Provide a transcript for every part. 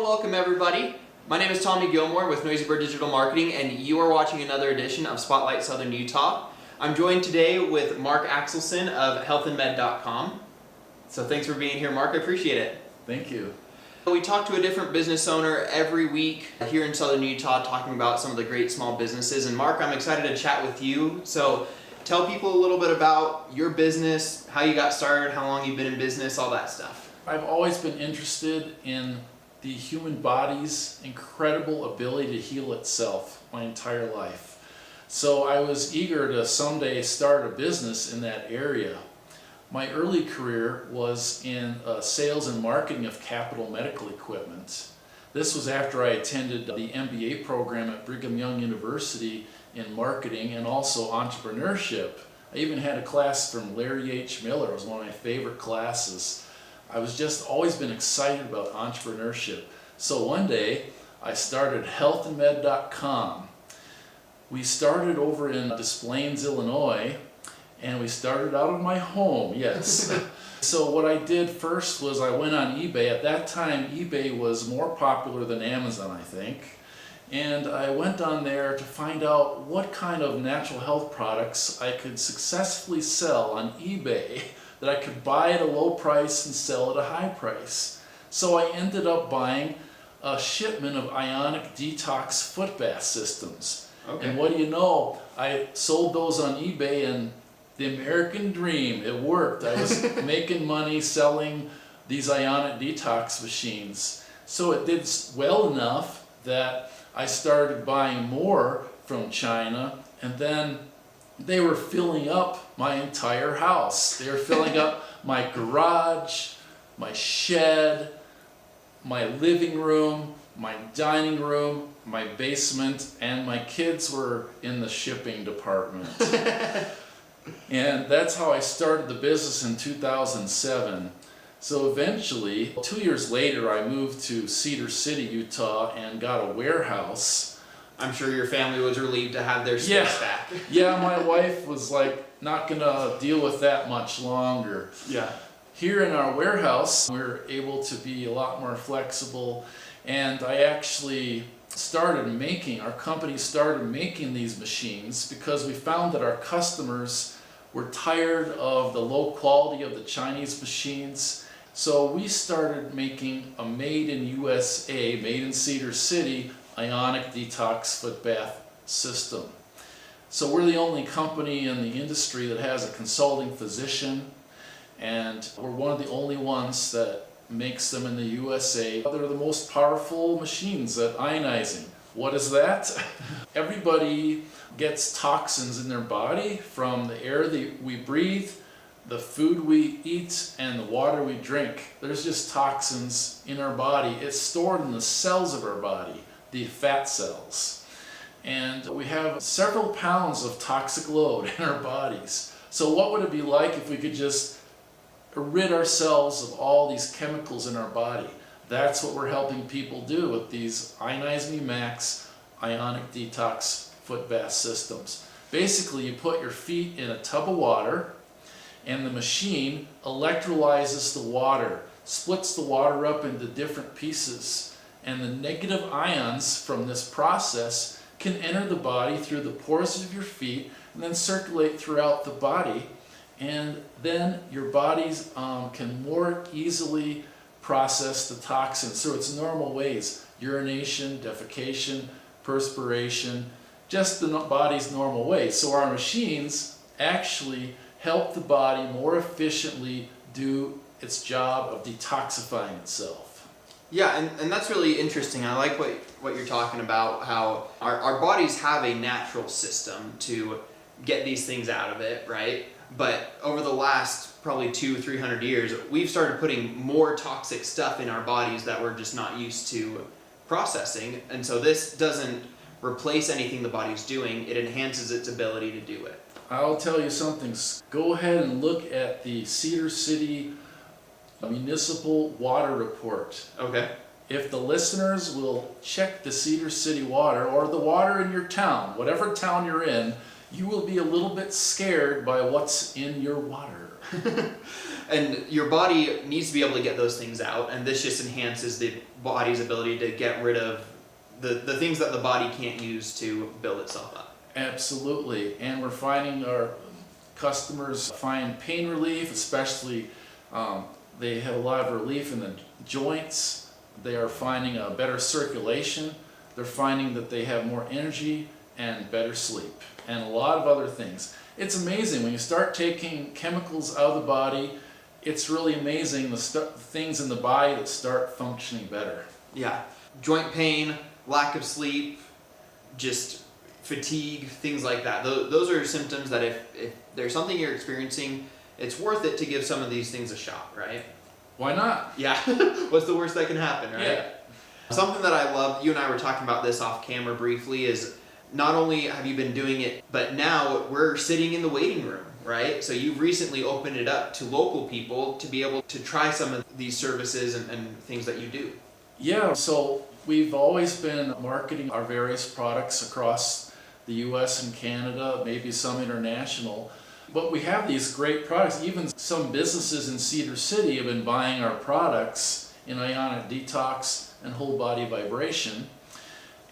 welcome everybody. My name is Tommy Gilmore with Noisy Bird Digital Marketing, and you are watching another edition of Spotlight Southern Utah. I'm joined today with Mark Axelson of healthandmed.com. So thanks for being here, Mark. I appreciate it. Thank you. We talk to a different business owner every week here in Southern Utah talking about some of the great small businesses. And Mark, I'm excited to chat with you. So tell people a little bit about your business, how you got started, how long you've been in business, all that stuff. I've always been interested in the human body's incredible ability to heal itself my entire life. So I was eager to someday start a business in that area. My early career was in sales and marketing of capital medical equipment. This was after I attended the MBA program at Brigham Young University in marketing and also entrepreneurship. I even had a class from Larry H. Miller. It was one of my favorite classes. I was just always been excited about entrepreneurship. So one day I started healthandmed.com. We started over in Des Plaines, Illinois, and we started out of my home, yes. So what I did first was I went on eBay. At that time, eBay was more popular than Amazon, I think. And I went on there to find out what kind of natural health products I could successfully sell on eBay that I could buy at a low price and sell at a high price. So I ended up buying a shipment of ionic detox foot bath systems. Okay. And what do you know? I sold those on eBay, and the American dream, it worked. I was making money selling these ionic detox machines. So it did well enough that I started buying more from China, and then they were filling up my entire house. They were filling up my garage, my shed, my living room, my dining room, my basement, and my kids were in the shipping department. And that's how I started the business in 2007. So eventually, 2 years later, I moved to Cedar City, Utah, and got a warehouse. I'm sure your family was relieved to have their space back. Yeah, my wife was like, not gonna deal with that much longer. Yeah. Here in our warehouse, we're able to be a lot more flexible, and I actually our company started making these machines because we found that our customers were tired of the low quality of the Chinese machines. So we started making a made in USA, made in Cedar City, ionic detox foot bath system. So we're the only company in the industry that has a consulting physician, and we're one of the only ones that makes them in the USA. They're the most powerful machines at ionizing. What is that? Everybody gets toxins in their body from the air that we breathe, the food we eat, and the water we drink. There's just toxins in our body. It's stored in the cells of our body, the fat cells. And we have several pounds of toxic load in our bodies. So what would it be like if we could just rid ourselves of all these chemicals in our body? That's what we're helping people do with these Ionize Me Max ionic detox foot bath systems. Basically, you put your feet in a tub of water, and the machine electrolyzes the water, splits the water up into different pieces, and the negative ions from this process can enter the body through the pores of your feet and then circulate throughout the body, and then your bodies can more easily process the toxins through its normal ways: urination, defecation, perspiration, just the body's normal ways. So our machines actually help the body more efficiently do its job of detoxifying itself. Yeah, and that's really interesting. I like what you're talking about, how our bodies have a natural system to get these things out of it, right? But over the last probably 200-300 years, we've started putting more toxic stuff in our bodies that we're just not used to processing. And so this doesn't replace anything the body's doing, it enhances its ability to do it. I'll tell you something. Go ahead and look at the Cedar City Municipal Water Report. Okay. If the listeners will check the Cedar City water, or the water in your town, whatever town you're in, you will be a little bit scared by what's in your water. And your body needs to be able to get those things out, and this just enhances the body's ability to get rid of the things that the body can't use to build itself up. Absolutely. And we're finding our customers find pain relief, especially they have a lot of relief in the joints. They are finding a better circulation. They're finding that they have more energy and better sleep and a lot of other things. It's amazing when you start taking chemicals out of the body. It's really amazing the things in the body that start functioning better. Yeah, joint pain, lack of sleep, just fatigue, things like that. Those are symptoms that if there's something you're experiencing, it's worth it to give some of these things a shot, right? Why not? Yeah, what's the worst that can happen, right? Yeah. Something that I love, you and I were talking about this off camera briefly, is not only have you been doing it, but now we're sitting in the waiting room, right? So you've recently opened it up to local people to be able to try some of these services and things that you do. Yeah, so we've always been marketing our various products across the US and Canada, maybe some international. But we have these great products. Even some businesses in Cedar City have been buying our products in ionic detox and whole body vibration.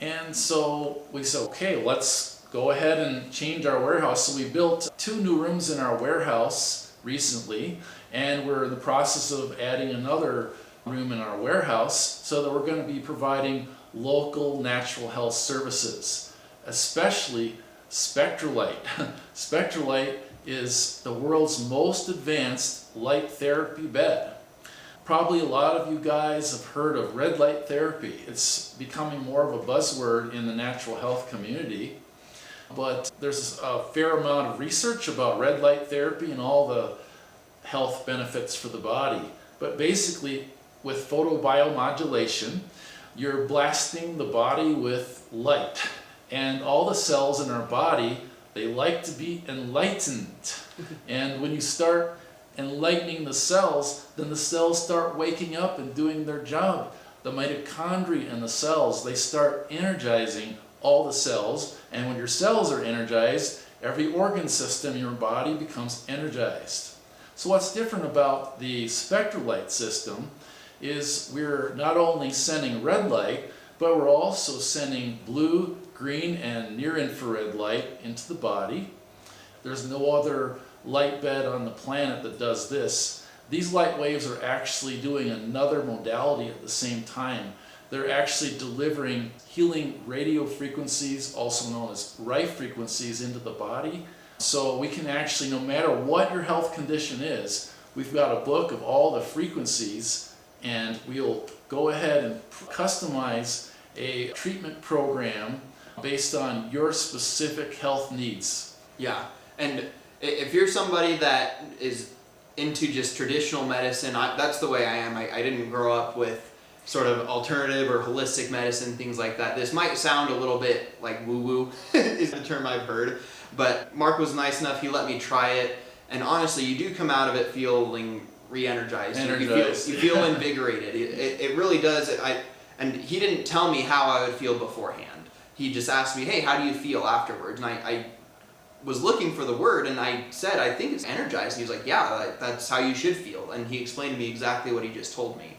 And so we said, okay, let's go ahead and change our warehouse. So we built 2 new rooms in our warehouse recently, and we're in the process of adding another room in our warehouse so that we're going to be providing local natural health services, especially Spectralite. Spectralite is the world's most advanced light therapy bed. Probably a lot of you guys have heard of red light therapy. It's becoming more of a buzzword in the natural health community, but there's a fair amount of research about red light therapy and all the health benefits for the body. But basically, with photobiomodulation, you're blasting the body with light, and all the cells in our body, they like to be enlightened. And when you start enlightening the cells, then the cells start waking up and doing their job. The mitochondria in the cells, they start energizing all the cells, and when your cells are energized, every organ system in your body becomes energized. So what's different about the Spectralite system is we're not only sending red light, but we're also sending blue, green, and near-infrared light into the body. There's no other light bed on the planet that does this. These light waves are actually doing another modality at the same time. They're actually delivering healing radio frequencies, also known as Rife frequencies, into the body. So we can actually, no matter what your health condition is, we've got a book of all the frequencies, and we'll go ahead and customize a treatment program based on your specific health needs. Yeah, and if you're somebody that is into just traditional medicine, that's the way I am. I didn't grow up with sort of alternative or holistic medicine, things like that. This might sound a little bit like woo-woo, is the term I've heard, but Mark was nice enough, he let me try it, and honestly, you do come out of it feeling re-energized. You feel invigorated. It really does. And he didn't tell me how I would feel beforehand. He just asked me, hey, how do you feel afterwards? And I was looking for the word, and I said, I think it's energized. And he was like, yeah, that's how you should feel. And he explained to me exactly what he just told me.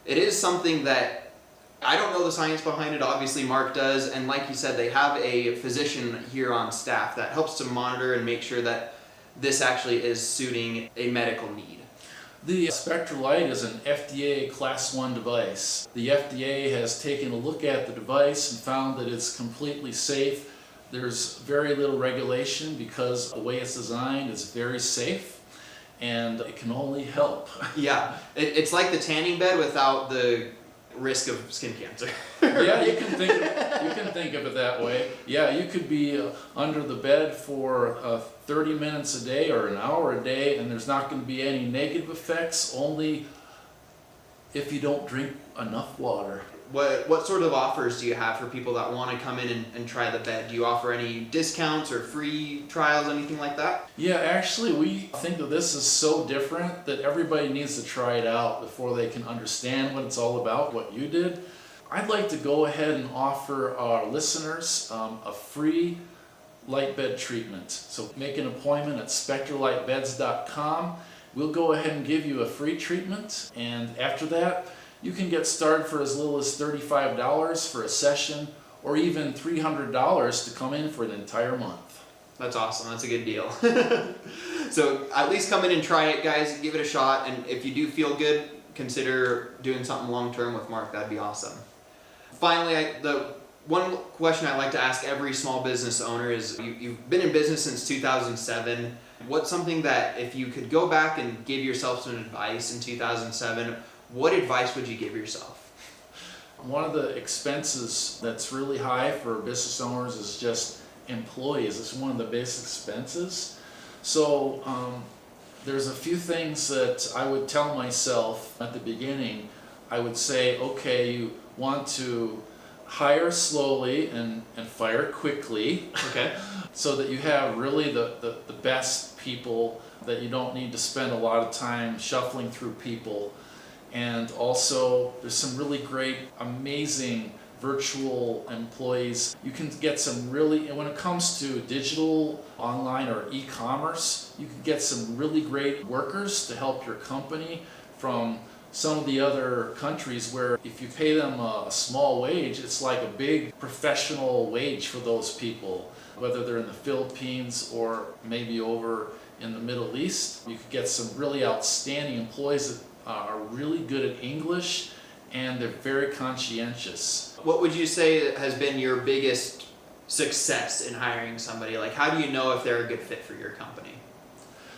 It is something that I don't know the science behind it. Obviously, Mark does. And like he said, they have a physician here on staff that helps to monitor and make sure that this actually is suiting a medical need. The Spectralite is an FDA Class 1 device. The FDA has taken a look at the device and found that it's completely safe. There's very little regulation because the way it's designed is very safe, and it can only help. Yeah, it's like the tanning bed without the risk of skin cancer. Yeah, you can think of it that way. Yeah, you could be under the bed for 30 minutes a day or an hour a day, and there's not going to be any negative effects, only if you don't drink enough water. What sort of offers do you have for people that want to come in and try the bed? Do you offer any discounts or free trials, anything like that? Yeah, actually, we think that this is so different that everybody needs to try it out before they can understand what it's all about, what you did. I'd like to go ahead and offer our listeners a free light bed treatment. So make an appointment at spectralitebeds.com, we'll go ahead and give you a free treatment, and after that, you can get started for as little as $35 for a session, or even $300 to come in for an entire month. That's awesome. That's a good deal. So at least come in and try it, guys. Give it a shot, and if you do feel good, consider doing something long term with Mark. That'd be awesome. Finally, the one question I like to ask every small business owner is, you've been in business since 2007. What's something that if you could go back and give yourself some advice in 2007, what advice would you give yourself? One of the expenses that's really high for business owners is just employees. It's one of the biggest expenses. So there's a few things that I would tell myself at the beginning. I would say, okay, you want to hire slowly and fire quickly. Okay. So that you have really the best people, that you don't need to spend a lot of time shuffling through people. And also, there's some really great, amazing virtual employees. You can get some really, and when it comes to digital, online, or e-commerce, you can get some really great workers to help your company from some of the other countries where if you pay them a small wage, it's like a big professional wage for those people, whether they're in the Philippines or maybe over in the Middle East. You could get some really outstanding employees that are really good at English, and they're very conscientious. What would you say has been your biggest success in hiring somebody? Like, how do you know if they're a good fit for your company?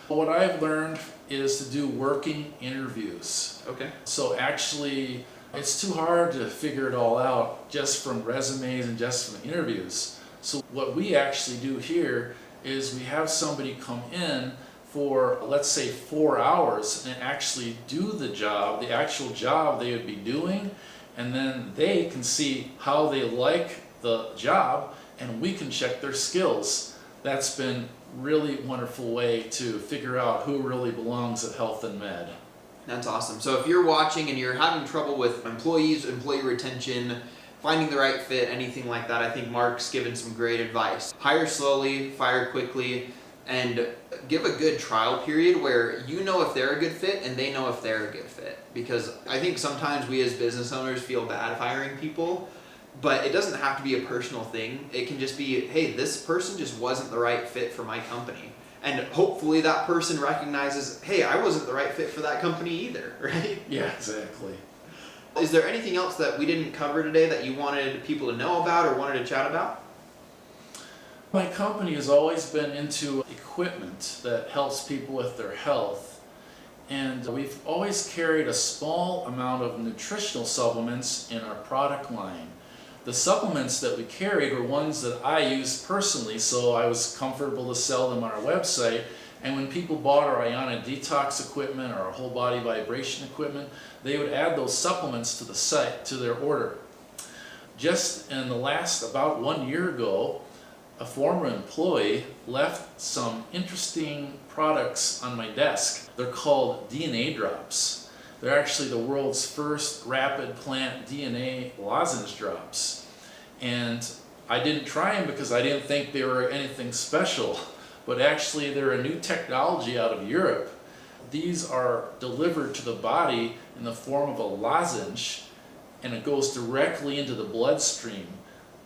What I've learned is to do working interviews. Okay. So actually, it's too hard to figure it all out just from resumes and just from interviews. So what we actually do here is we have somebody come in for, let's say, 4 hours and actually do the job, the actual job they would be doing, and then they can see how they like the job, and we can check their skills. That's been really wonderful way to figure out who really belongs at Health and Med. That's awesome. So if you're watching and you're having trouble with employees, employee retention, finding the right fit, anything like that, I think Mark's given some great advice. Hire slowly, fire quickly, and give a good trial period where you know if they're a good fit and they know if they're a good fit. Because I think sometimes we as business owners feel bad hiring people, but it doesn't have to be a personal thing. It can just be, hey, this person just wasn't the right fit for my company. And hopefully that person recognizes, hey, I wasn't the right fit for that company either, right? Yeah, exactly. Is there anything else that we didn't cover today that you wanted people to know about or wanted to chat about? My company has always been into equipment that helps people with their health, and we've always carried a small amount of nutritional supplements in our product line. The supplements that we carried were ones that I used personally, so I was comfortable to sell them on our website. And when people bought our Ionic Detox equipment or our whole body vibration equipment, they would add those supplements to the site, to their order. Just in the last, about 1 year ago, a former employee left some interesting products on my desk. They're called DNA drops. They're actually the world's first rapid plant DNA lozenge drops. And I didn't try them because I didn't think they were anything special, but actually they're a new technology out of Europe. These are delivered to the body in the form of a lozenge, and it goes directly into the bloodstream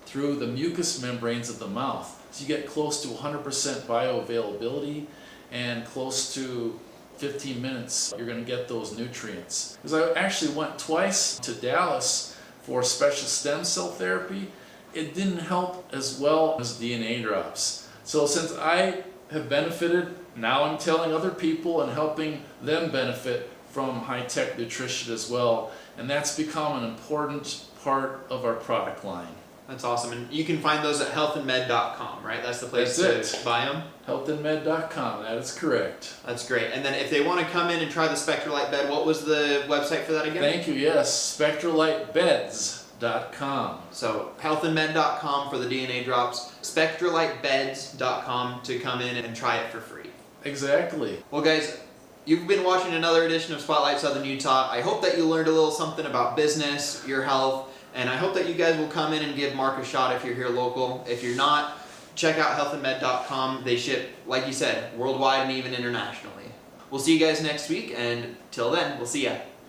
through the mucous membranes of the mouth. So you get close to 100% bioavailability, and close to 15 minutes you're going to get those nutrients. Because I actually went twice to Dallas for special stem cell therapy. It didn't help as well as DNA drops. So since I have benefited, now I'm telling other people and helping them benefit from high-tech nutrition as well. And that's become an important part of our product line. That's awesome. And you can find those at healthandmed.com, right? That's the place That's to it. buy them? Healthandmed.com, that is correct. That's great. And then if they want to come in and try the Spectralite bed, what was the website for that again? Thank you, yes, spectralitebeds.com. So healthandmed.com for the DNA drops, spectralitebeds.com to come in and try it for free. Exactly. Well, guys, you've been watching another edition of Spotlight Southern Utah. I hope that you learned a little something about business, your health, and I hope that you guys will come in and give Mark a shot if you're here local. If you're not, check out healthandmed.com. They ship, like you said, worldwide and even internationally. we'll see you guys next week, and till then, we'll see ya.